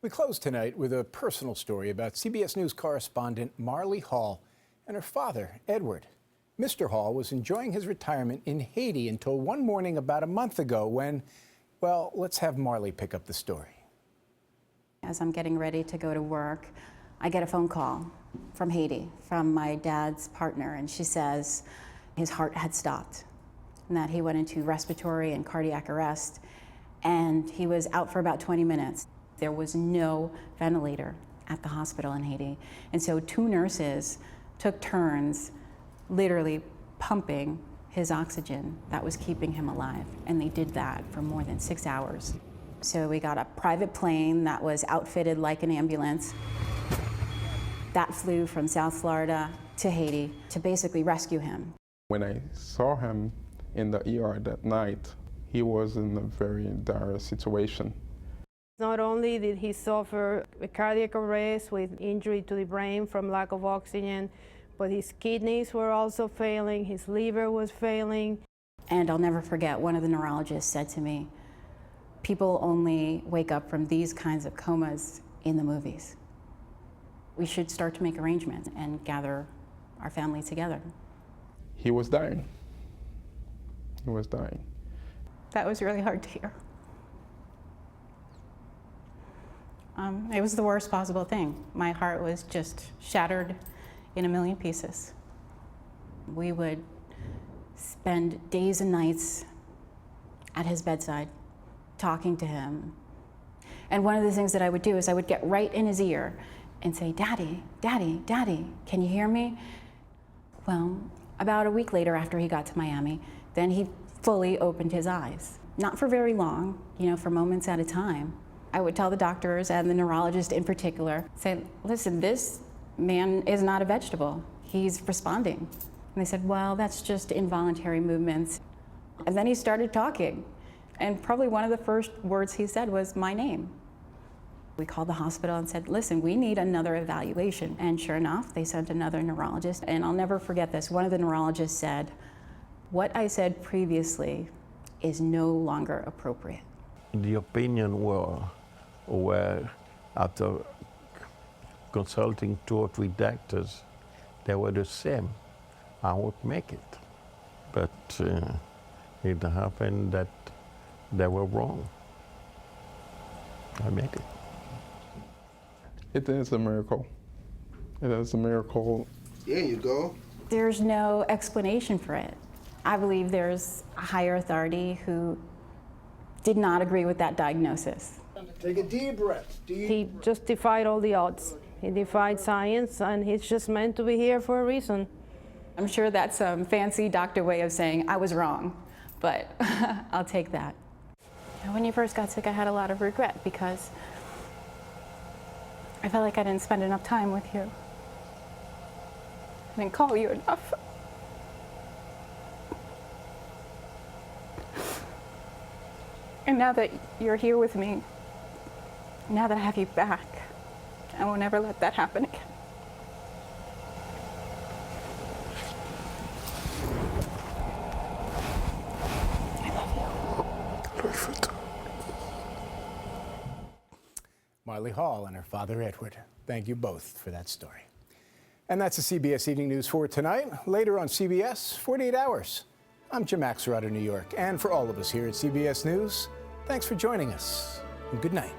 We close tonight with a personal story about CBS News correspondent Marlie Hall and her father, Edward. Mr. Hall was enjoying his retirement in Haiti until one morning about a month ago when, well, let's have Marlie pick up the story. As I'm getting ready to go to work, I get a phone call from Haiti, from my dad's partner, and she says his heart had stopped and that he went into respiratory and cardiac arrest, and he was out for about 20 minutes. There was no ventilator at the hospital in Haiti, and so two nurses took turns literally pumping his oxygen that was keeping him alive, and they did that for more than 6 hours. So we got a private plane that was outfitted like an ambulance that flew from South Florida to Haiti to basically rescue him. When I saw him in the ER that night, he was in a very dire situation. Not only did he suffer a cardiac arrest with injury to the brain from lack of oxygen, but his kidneys were also failing, his liver was failing. And I'll never forget, one of the neurologists said to me, people only wake up from these kinds of comas in the movies. We should start to make arrangements and gather our family together. He was dying. He was dying. That was really hard to hear. It was the worst possible thing. My heart was just shattered in a million pieces. We would spend days and nights at his bedside, talking to him. And one of the things that I would do is I would get right in his ear and say, "Daddy, Daddy, Daddy, can you hear me?" Well, about a week later after he got to Miami, then he fully opened his eyes. Not for very long, for moments at a time. I would tell the doctors and the neurologist in particular, say, listen, this man is not a vegetable. He's responding. And they said, well, that's just involuntary movements. And then he started talking. And probably one of the first words he said was my name. We called the hospital and said, listen, we need another evaluation. And sure enough, they sent another neurologist. And I'll never forget this. One of the neurologists said, what I said previously is no longer appropriate. The opinion were after consulting 2 or 3 doctors, they were the same. I won't make it. But it happened that they were wrong. I made it. It is a miracle. It is a miracle. There you go. There's no explanation for it. I believe there's a higher authority who did not agree with that diagnosis. Take a deep breath. He just defied all the odds. He defied science, and he's just meant to be here for a reason. I'm sure that's some fancy doctor way of saying I was wrong, but I'll take that. When you first got sick, I had a lot of regret because I felt like I didn't spend enough time with you. I didn't call you enough. And now that you're here with me, now that I have you back, I will never let that happen again. I love you. Perfect. Marlie Hall and her father, Edward. Thank you both for that story. And that's the CBS Evening News for tonight. Later on CBS, 48 Hours. I'm Jim Axelrod in New York. And for all of us here at CBS News, thanks for joining us, and good night.